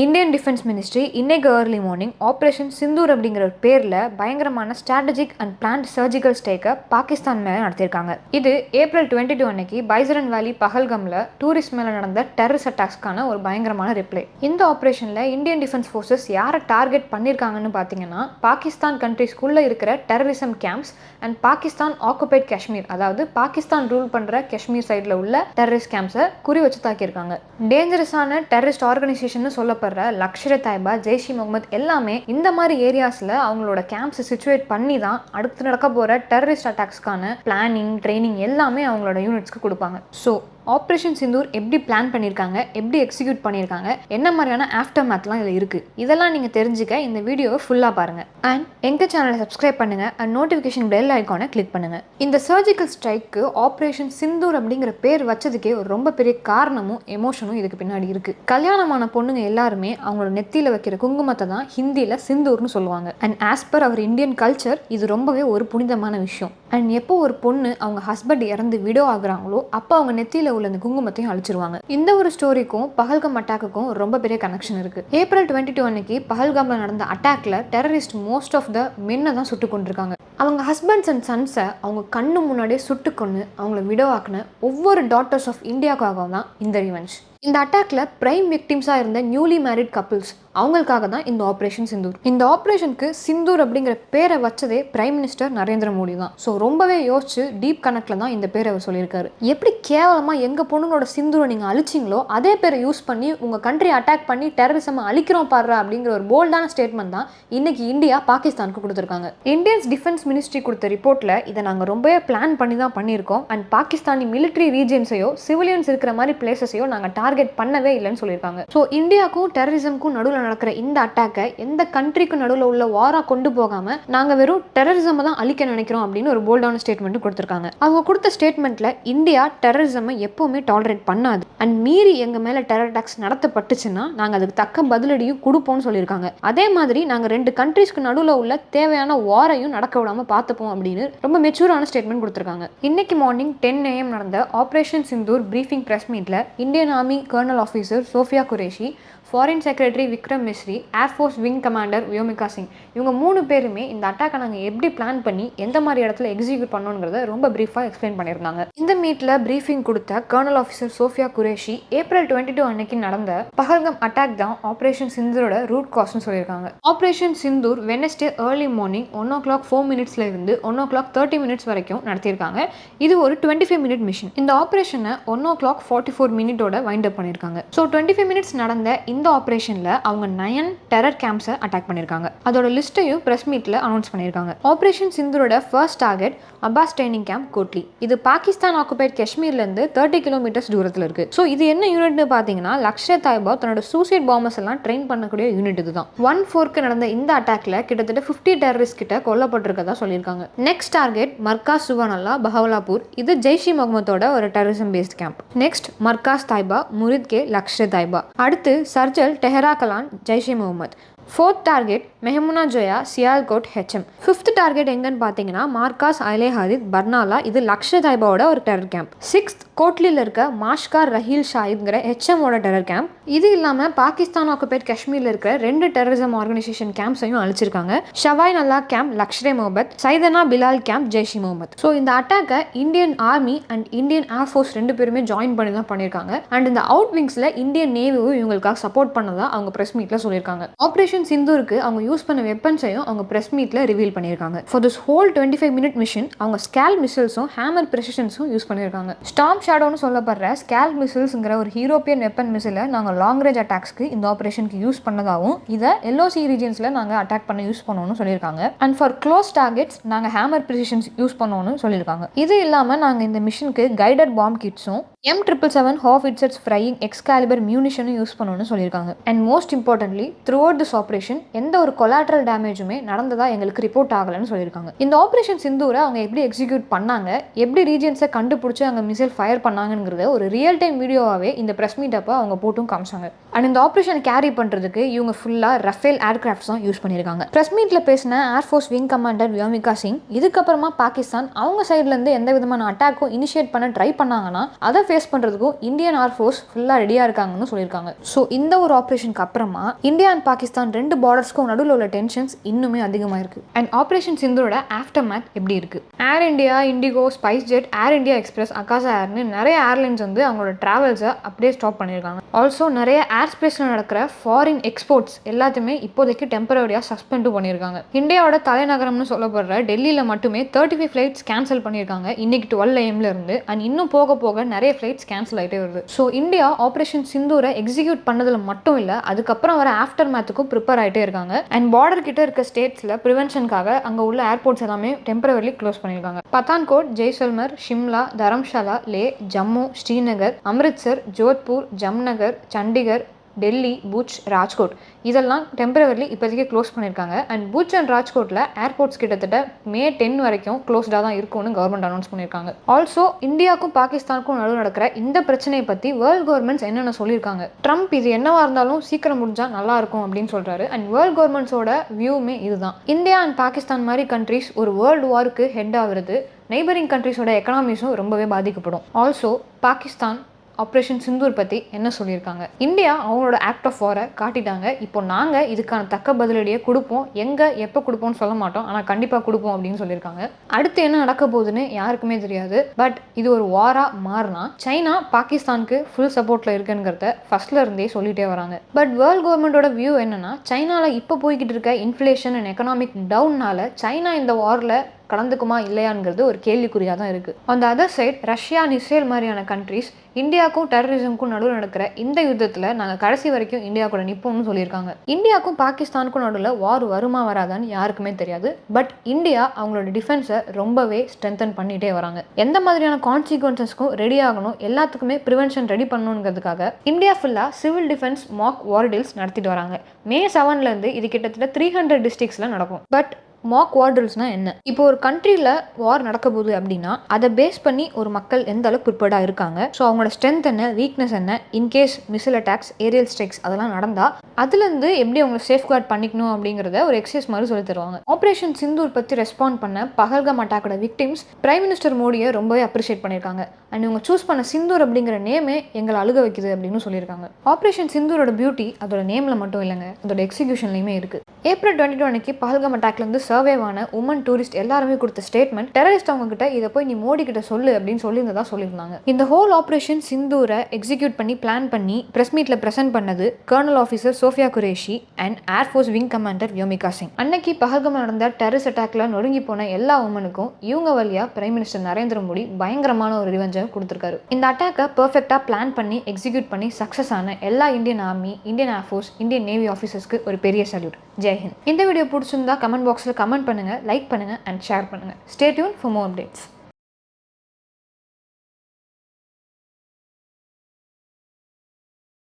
Indian defence ministry இன்னைக்கு early morning operation Sindoor அப்படிங்கிற ஒரு பேரில் பயங்கரமான ஸ்ட்ராட்டஜிக் அண்ட் பிளான்ட் சர்ஜிக்கல் ஸ்ட்ரைக்கை பாகிஸ்தான் மேலே நடத்தியிருக்காங்க. இது ஏப்ரல் 22 அன்னைக்கு பைசரன் வேலி பஹல்கமில் டூரிஸ்ட் மேலே நடந்த டெரரிஸ்ட் அட்டாக்ஸ்க்கான ஒரு பயங்கரமான ரிப்ளை. இந்த ஆப்ரேஷனில் இந்தியன் டிஃபென்ஸ் ஃபோர்ஸஸ் யாரை டார்கெட் பண்ணியிருக்காங்கன்னு பார்த்தீங்கன்னா, பாகிஸ்தான் கண்ட்ரிஸ்குள்ளே இருக்கிற terrorism camps and Pakistan occupied Kashmir, அதாவது பாகிஸ்தான் ரூல் பண்ணுற காஷ்மீர் சைடில் உள்ள டெரரிஸ்ட் கேம்ப்ஸை குறி வச்சு தாக்கியிருக்காங்க. டேஞ்சரஸான டெரரிஸ்ட் ஆர்கனைசேஷன் சொல்லப்படுற லஷ்கர்-இ-தாய்பா, ஜெய்ஷ்-இ-முகமது எல்லாமே இந்த மாதிரி ஏரியாஸில் அவங்களோட கேம்ப்ஸை சிச்சுவேட் பண்ணி தான் அடுத்து நடக்க போகிற டெரரிஸ்ட் அட்டாக்ஸ்க்கான பிளானிங், ட்ரைனிங் எல்லாமே அவங்களோட யூனிட்ஸ்க்கு கொடுப்பாங்க. ஸோ ஆப்ரேஷன் சிந்தூர் எப்படி பிளான் பண்ணியிருக்காங்க, எப்படி எக்ஸிக்யூட் பண்ணியிருக்காங்க, என்ன மாதிரியான ஆஃப்டர் மேத்லாம் இதில் இருக்குது, இதெல்லாம் நீங்கள் தெரிஞ்சுக்க இந்த வீடியோவை ஃபுல்லாக பாருங்கள். அண்ட் எங்கள் சேனலை சப்ஸ்கிரைப் பண்ணுங்கள் அண்ட் நோட்டிஃபிகேஷன் பெல் ஐக்கானை கிளிக் பண்ணுங்கள். இந்த சர்ஜிக்கல் ஸ்ட்ரைக்கு ஆப்ரேஷன் சிந்தூர் அப்படிங்கிற பேர் வச்சதுக்கே ஒரு ரொம்ப பெரிய காரணமும் எமோஷனும் இதுக்கு பின்னாடி இருக்குது. கல்யாணமான பொண்ணுங்க எல்லாருமே அவங்களோட நெத்தியில் வைக்கிற குங்குமத்தை தான் ஹிந்தியில் சிந்தூர்னு சொல்லுவாங்க. And as per our Indian culture இது ரொம்பவே ஒரு புனிதமான விஷயம். அண்ட் எப்போ ஒரு பொண்ணு அவங்க ஹஸ்பண்ட் இறந்து விடோ ஆகுறாங்களோ அப்போ அவங்க நெத்தியில் உள்ள அந்த குங்குமத்தையும் அழிச்சிருவாங்க. இந்த ஒரு ஸ்டோரிக்கும் பஹல்கம் அட்டாக்குக்கும் ரொம்ப பெரிய கனெக்ஷன் இருக்கு. ஏப்ரல் 22 அன்னைக்கு பஹல்காம்ல நடந்த அட்டாக்ல டெரரிஸ்ட் மோஸ்ட் ஆஃப் த மென்னை தான் சுட்டு கொண்டிருக்காங்க. அவங்க ஹஸ்பண்ட்ஸ் அண்ட் சன்ஸை அவங்க கண்ணு முன்னாடியே சுட்டு கொண்டு அவங்கள விடோ ஆக்குன ஒவ்வொரு டாட்டர்ஸ் ஆஃப் இந்தியாவுக்காக தான் இந்த ரிவெஞ்ச். இந்த அட்டாக்ல பிரைம் விக்டிம்ஸாக இருந்த நியூலி மேரிட் கப்பிள்ஸ் அவங்களுக்காக தான் இந்த ஆப்ரேஷன் சிந்தூர். இந்த ஆப்ரேஷனுக்கு சிந்தூர் அப்படிங்கிற பேரை வச்சதே பிரைம் மினிஸ்டர் நரேந்திர மோடி தான். ஸோ ரொம்பவே யோசிச்சு டீப் கனெக்டில் தான் இந்த பேரை அவர் சொல்லியிருக்காரு. எப்படி கேவலமாக எங்கள் பொண்ணுங்களோட சிந்தூரை நீங்கள் அழிச்சிங்களோ அதே பேரை யூஸ் பண்ணி உங்கள் கண்ட்ரி அட்டாக் பண்ணி டெரரிசம் அழிக்கிறோம் பாடுறா அப்படிங்கிற ஒரு போல்டான ஸ்டேட்மெண்ட் தான் இன்னைக்கு இந்தியா பாகிஸ்தானுக்கு கொடுத்துருக்காங்க. இந்தியன்ஸ் டிஃபென்ஸ் மினிஸ்ட்ரி கொடுத்த ரிப்போர்ட்டில் இதை நாங்கள் ரொம்பவே பிளான் பண்ணி தான் பண்ணியிருக்கோம். அண்ட் பாகிஸ்தானி மிலிட்ரி ரீஜன்ஸையோ சிவிலியன்ஸ் இருக்கிற மாதிரி பிளேசஸையோ நாங்கள் டார்கெட் பண்ணவே இல்லைன்னு சொல்லியிருக்காங்க. ஸோ இந்தியாவுக்கும் டெரரிசம்க்கும் நடுவில் நடக்கிற இந்த அட்டாக்கை எந்த கண்ட்ரிக்கு நடுவில் உள்ள வாரா கொண்டு போகாம நாங்க வெறும் டெரரிசம் தான் அழிக்க நினைக்கிறோம் அப்படின்னு ஒரு போல்டான ஸ்டேட்மெண்ட் கொடுத்திருக்காங்க. அவங்க கொடுத்த ஸ்டேட்மெண்ட்ல இந்தியா டெரரிசம் எப்பவுமே டாலரேட் பண்ணாது அண்ட் மீறி எங்க மேல டெரர் அட்டாக்ஸ் நடத்தப்பட்டுச்சுன்னா நாங்க அதுக்கு தக்க பதிலடியும் கொடுப்போம்னு சொல்லியிருக்காங்க. அதே மாதிரி நாங்க ரெண்டு கண்ட்ரிஸ்க்கு நடுவில் உள்ள தேவையான வாரையும் நடக்க விடாம பார்த்துப்போம் அப்படின்னு ரொம்ப மெச்சூரான ஸ்டேட்மெண்ட் கொடுத்திருக்காங்க. இன்னைக்கு மார்னிங் 10 AM நடந்த ஆப்ரேஷன் சிந்தூர் பிரீஃபிங் பிரஸ் மீட்ல Indian army colonel officer Sofiya Qureshi, foreign secretary Vikram Misri, air force wing commander Vyomika Singh, இவங்க 3 பேருமே இந்த அட்டாக்கை நாங்கள் எப்படி பிளான் பண்ணி எந்த மாதிரி இடத்துல எக்ஸிக்யூட் பண்ணணுங்கிறத ரொம்ப பிரீஃபாக எக்ஸ்பிளைன் பண்ணியிருந்தாங்க. இந்த மீட்டில் பிரீஃபிங் கொடுத்த colonel officer Sofiya Qureshi April 22 அன்னைக்கு நடந்த பஹல்கம் அட்டாக் தான் ஆப்ரேஷன் சிந்தூரோட ரூட் காஸ்ட்னு சொல்லியிருக்காங்க. Operation Sindoor Wednesday early morning 1:04 இருந்து 1:30 வரைக்கும் நடத்தியிருக்காங்க. இது ஒரு 25 மினிட் மிஷன். இந்த ஆப்ரேஷனை 1:44 வைண்ட் அப் பண்ணியிருக்காங்க. ஸோ 25 மினிட்ஸ் நடந்த இந்த ஆப்ரேஷன்ல அவங்க 9 டெரர் கேம்ப்ஸை அட்டாக் பண்ணியிருக்காங்க. அதோட லிஸ்ட்டையும் பிரஸ் மீட்ல அனௌன்ஸ் பண்ணியிருக்காங்க. ஆப்ரேஷன் சிந்தூரோட first target Abbas training camp Kotli. இது பாகிஸ்தான் ஆக்குபைட் காஷ்மீர்ல இருந்து 30 கிலோமீட்டர்ஸ் தூரத்தில் இருக்கு. ஸோ இது என்ன யூனிட்னு பார்த்தீங்கன்னா, லஷ்கர்-இ-தாய்பா தன்னோட சூசைட் பாம்பர்ஸ் எல்லாம் ட்ரெயின் பண்ணக்கூடிய யூனிட் இதுதான். 1/4 நடந்த இந்த அட்டாக்ல கிட்டத்தட்ட 50 டெரரிஸ்ட் கிட்ட கொல்லப்பட்டிருக்கதா சொல்லியிருக்காங்க. Next target Markaz Subhanallah Bahawalpur. இது ஜெய்ஷ்-இ-முகமதோட ஒரு terrorism based camp. Next Markaz Taiba Muridke Lashkar-e-Taiba. அடுத்து Sarjal Tehra Kalan Jaish-e-Mohammed. 4th target Mehmoona Joya Sialkot HM. 5th target எங்கன்னு பார்த்தீங்கன்னா மார்காஸ் ஐலே-ஹாரித் பர்னாலா. இது லஷ்கர்-இ-தாய்பாவோட ஒரு டெரர் கேம்ப். 6th கோட்லியில் இருக்க மாஷ்கார் ரஹீல் ஷாஹித்ங்கிற ஹெச்எம்மோட டெரர் கேம்ப். இது இல்லாமல் பாகிஸ்தான் ஆக்குபைட் காஷ்மீரில் இருக்கிற 2 டெரரிசம் ஆர்கனைசேஷன் கேம்ப்ஸையும் அழிச்சிருக்காங்க. Shawai Nalla camp Lashkar-e-Mohammed, Syedna Bilal camp Jaish-e-Mohammed. So இந்த அட்டாக்கை Indian army and Indian air force 2 பேருமே ஜாயின் பண்ணி தான் பண்ணியிருக்காங்க. அண்ட் இந்த அவுட் விங்ஸில் இந்தியன் நேவியும் இவங்களுக்காக சப்போர்ட் பண்ணதா அவங்க பிரஸ் மீட்ல சொல்லியிருக்காங்க. ஆப்ரேஷன் சிந்தூருக்கு அவங்க யூஸ் பண்ண வெப்பன்ஸையும் அவங்க பிரஸ் மீட்ல ரிவீல் பண்ணியிருக்காங்க. For this whole 25 minute mission அவங்க ஸ்கேல் மிசைல்ஸும் ஹேமர் பிரெசிஷன்ஸும் யூஸ் பண்ணியிருக்காங்க. ஸ்டார்ம் ஷேடோன்னு சொல்லப்படுற ஸ்கேல் மிசைல்ஸ்ங்கிற ஒரு யூரோப்பியன் வெப்பன் மிசைலை நாங்கள் லாங் ரேஞ்ச் அட்டாக்ஸ்க்கு இந்த ஆப்ரேஷனுக்கு யூஸ் பண்ணதாகவும் இதை எல்ஓசி ரீஜன்ஸில் நாங்கள் அட்டாக் பண்ண யூஸ் பண்ணணும்னு சொல்லியிருக்காங்க. அண்ட் ஃபார் க்ளோஸ் டார்கெட்ஸ் நாங்கள் ஹேமர் பிரெசிஷன்ஸ் யூஸ் பண்ணணும்னு சொல்லியிருக்காங்க. இது இல்லாமல் நாங்கள் இந்த மிஷனுக்கு கைடட் பாம் கிட்ஸும் M777 ஹாஃபிட்சர்ஸ் ஃப்ரையிங் எக்ஸ்காலிபர் மியூனிஷனும் யூஸ் பண்ணணும்னு சொல்லியிருக்காங்க. And most importantly throughout this operation எந்த ஒரு கொலாட்ரல் டேமேஜுமே நடந்ததா எங்களுக்கு ரிப்போர்ட் ஆகலைன்னு சொல்லியிருக்காங்க. இந்த ஆப்ரேஷன் சிந்தூரை அவங்க எப்படி எக்ஸிக்யூட் பண்ணாங்க, எப்படி ரீஜன்ஸை கண்டுபிடிச்சி அங்கே மிசைல் ஃபயர் பண்ணாங்கிறத ஒரு ரியல் டைம் வீடியோவாகவே இந்த பிரஸ் மீட் அப்போ அவங்க போட்டும் காமிச்சாங்க. அண்ட் இந்த ஆப்ரேஷன் கேரி பண்ணுறதுக்கு இவங்க ஃபுல்லாக ரஃபேல் ஏர்கிராஃப்ட்ஸ் தான் யூஸ் பண்ணியிருக்காங்க. ப்ரெஸ் மீட்டில் பேசின air force wing commander Vyomika Singh, இதுக்கப்புறமா பாகிஸ்தான் அவங்க சைட்லேருந்து எந்த விதமான அட்டாக்கும் இனிஷியேட் பண்ண ட்ரை பண்ணாங்கன்னா அதை ஃபேஸ் பண்ணுறதுக்கும் இந்தியன் ஏர்ஃபோர்ஸ் ஃபுல்லாக ரெடியாக இருக்காங்கன்னு சொல்லியிருக்காங்க. ஸோ இந்த ஒரு ஆப்ரேஷனுக்கு அப்புறமா இந்தியா அண்ட் பாகிஸ்தான் 2 பார்டர்ஸ்க்கும் நடுவில் உள்ள டென்ஷன்ஸ் இன்னுமே அதிகமாக இருக்குது. அண்ட் ஆப்ரேஷன் சிந்தூரோட ஆஃப்டர் மேத் எப்படி இருக்குது? ஏர் இண்டியா, இண்டிகோ, ஸ்பைஸ் ஜெட், ஏர் இண்டியா எக்ஸ்பிரஸ், அகாசா ஏர்னு நிறைய ஏர்லைன்ஸ் வந்து அவங்களோட ட்ராவல்ஸை அப்படியே ஸ்டாப் பண்ணியிருக்காங்க. ஆல்சோ நிறைய ஏர் ஸ்பேஸில் நடக்கிற ஃபாரின் எக்ஸ்போர்ட்ஸ் எல்லாத்தையுமே இப்போதைக்கு டெம்பரரியாக சஸ்பெண்டும் பண்ணியிருக்காங்க. இந்தியாவோட தலைநகரம்னு சொல்லப்படுற டெல்லியில் மட்டுமே 35 ஃப்ளைட்ஸ் கேன்சல் பண்ணியிருக்காங்க இன்னைக்கு 12 AM இருந்து. அண்ட் இன்னும் போக போக நிறைய ஃப்ளைட்ஸ் கேன்சல் ஆகிட்டே வருது. ஸோ இந்தியா ஆப்ரேஷன் சிந்தூரை எக்ஸிக்யூட் பண்ணதில் மட்டும் இல்லை, அதுக்கப்புறம் வர ஆஃப்டர் மேத்துக்கும் ப்ரிப்பேர் ஆகிட்டே இருக்காங்க. அண்ட் பார்டர் கிட்ட இருக்க ஸ்டேட்ஸில் ப்ரிவென்ஷனுக்காக அங்கே உள்ள ஏர்போர்ட்ஸ் எல்லாமே டெம்பரவரி க்ளோஸ் பண்ணியிருக்காங்க. பத்தான்கோட், ஜெய்சல்மர், ஷிம்லா, தரம்ஷாலா, லே, ஜம்மு, ஸ்ரீநகர், அம்ரித்சர், ஜோத்பூர், ஜம்நகர், சண்டிகர், டெல்லி, பூச், ராஜ்கோட் இதெல்லாம் டெம்பரவரி இப்போதைக்கு க்ளோஸ் பண்ணியிருக்காங்க. அண்ட் பூச் அண்ட் ராஜ்கோட்டில் ஏர்போர்ட்ஸ் கிட்டத்தட்ட May 10 வரைக்கும் க்ளோஸ்டாக தான் இருக்கும்னு கவர்மெண்ட் அனௌன்ஸ் பண்ணியிருக்காங்க. ஆல்சோ இந்தியாவுக்கும் பாகிஸ்தானுக்கும் நடுவில் நடக்கிற இந்த பிரச்சனையை பற்றி வேர்ல்டு கவர்மெண்ட்ஸ் என்னென்ன சொல்லியிருக்காங்க. ட்ரம்ப் இது என்னவா இருந்தாலும் சீக்கிரம் முடிஞ்சால் நல்லா இருக்கும் அப்படின்னு சொல்கிறாரு. அண்ட் வேர்ல்டு கவர்மெண்ட்ஸோட வியூவுமே இதுதான். இந்தியா அண்ட் பாகிஸ்தான் மாதிரி கண்ட்ரிஸ் ஒரு வேர்ல்டு வாருக்கு ஹெட் ஆகுறது நெய்பரிங் கண்ட்ரிஸோட எக்கனாமிஸும் ரொம்பவே பாதிக்கப்படும். ஆல்சோ பாகிஸ்தான் ஆப்ரேஷன் சிந்தூர் பற்றி என்ன சொல்லியிருக்காங்க? இந்தியா அவங்களோட ஆக்ட் ஆஃப் வாரை காட்டிட்டாங்க. இப்போ நாங்கள் இதுக்கான தக்க பதிலடியை கொடுப்போம், எங்கே எப்போ கொடுப்போம்னு சொல்ல மாட்டோம், ஆனால் கண்டிப்பாக கொடுப்போம் அப்படின்னு சொல்லியிருக்காங்க. அடுத்து என்ன நடக்க போகுதுன்னு யாருக்குமே தெரியாது. பட் இது ஒரு வாராக மாறினா சைனா பாகிஸ்தானுக்கு ஃபுல் சப்போர்ட்டில் இருக்குங்கிறத ஃபர்ஸ்ட்ல இருந்தே சொல்லிட்டே வராங்க. பட் வேர்ல்டு கவர்மெண்டோட வியூ என்னன்னா, சைனாவில் இப்போ போய்கிட்டு இருக்க இன்ஃப்ளேஷன் அண்ட் எக்கனாமிக் டவுன்னால சைனா இந்த வாரில் கலந்துக்குமா இல்லையாங்கிறது ஒரு கேள்விக்குறியாக தான் இருக்குது. அந்த other side Russia and Israel மாதிரியான கண்ட்ரிஸ் இந்தியாவுக்கும் டெரரிசம்க்கும் நடுவில் நடக்கிற இந்த யுத்தத்தில் நாங்கள் கடைசி வரைக்கும் இந்தியா கூட நிற்போம்னு சொல்லியிருக்காங்க. இந்தியாவுக்கும் பாகிஸ்தானுக்கும் நடுவில் வார் வருமா வராதான்னு யாருக்குமே தெரியாது. பட் இந்தியா அவங்களோட டிஃபென்ஸை ரொம்பவே ஸ்ட்ரென்தன் பண்ணிகிட்டே வராங்க. எந்த மாதிரியான கான்சிக்வன்சஸ்க்கும் ரெடி ஆகணும், எல்லாத்துக்குமே ப்ரிவென்ஷன் ரெடி பண்ணணுங்கிறதுக்காக இந்தியா ஃபுல்லாக சிவில் டிஃபென்ஸ் மாக் வார் ட்ரில்ஸ் நடத்திட்டு வராங்க. May 7 இது கிட்டத்தட்ட 300 டிஸ்ட்ரிக்ஸில் நடக்கும். பட் மாக் வார் ட்ரில்ஸ்னால் என்ன? இப்போ ஒரு கண்ட்ரியில் வார் நடக்க போகுது அப்படின்னா அதை பேஸ் பண்ணி ஒரு மக்கள் எந்த அளவுக்கு ப்ரிப்பேர்டாக இருக்காங்க, ஸோ அவங்களோட ஸ்ட்ரென்த் என்ன, வீக்னஸ் என்ன, in case missile attacks, aerial strikes அதெல்லாம் நடந்தால் அதுலேருந்து எப்படி அவங்களை சேஃப்கார்ட் பண்ணிக்கணும் அப்படிங்கிறத ஒரு எக்ஸசைஸ் மாதிரி சொல்லி தருவாங்க. ஆப்ரேஷன் சிந்தூர் பற்றி ரெஸ்பாண்ட் பண்ண பஹல்காம் அட்டாக்கோட விக்டிம்ஸ் பிரைம் மினிஸ்டர் மோடியை ரொம்பவே அப்ரிஷியேட் பண்ணியிருக்காங்க. அண்ட் இவங்க சூஸ் பண்ண சிந்தூர் அப்படிங்கிற நேமே எங்களை அழுக வைக்குது அப்படின்னு சொல்லியிருக்காங்க. ஆப்ரேஷன் சிந்தூரோட பியூட்டி அதோட நேமில் மட்டும் இல்லைங்க, அதோட எக்ஸிக்யூஷன்லையுமே இருக்குது. April 22 அன்னைக்கு பஹல்காம் அட்டாக்லேருந்து சர்வேவான உமன் டூரிஸ்ட் எல்லாருமே கொடுத்த ஸ்டேட்மெண்ட், டெரரிஸ்ட் அவங்க கிட்ட இதை போய் நீ மோடி கிட்ட சொல்லு அப்படின்னு சொல்லியிருந்ததா சொல்லியிருந்தாங்க. இந்த ஹோல் ஆப்ரேஷன் சிந்தூரை எக்ஸிக்யூட் பண்ணி பிளான் பண்ணி பிரஸ் மீட்டில் ப்ரெசென்ட் பண்ணது colonel officer Sofiya Qureshi and air force wing commander Vyomika Singh. அன்னைக்கு பஹல்காம் நடந்த டெரரிஸ்ட் அட்டாக்ல நொறுங்கி போன எல்லா உமனுக்கும் இவங்க வழியா பிரைம் மினிஸ்டர் நரேந்திர மோடி பயங்கரமான ஒரு ரிவெஞ்சை கொடுத்துருக்காரு. இந்த அட்டாக்கை பர்ஃபெக்டாக பிளான் பண்ணி எக்ஸிக்யூட் பண்ணி சக்ஸஸ் ஆன எல்லா Indian army, Indian air force, Indian navy ஆஃபீஸர்ஸ்க்கு ஒரு பெரிய சல்யூட். ஜெய் ஹிந்த். இந்த வீடியோ பிடிச்சிருந்தா கமெண்ட் பாக்ஸில் கமெண்ட் பண்ணுங்க, லைக் பண்ணுங்க அண்ட் ஷேர் பண்ணுங்க. Stay tune for more updates.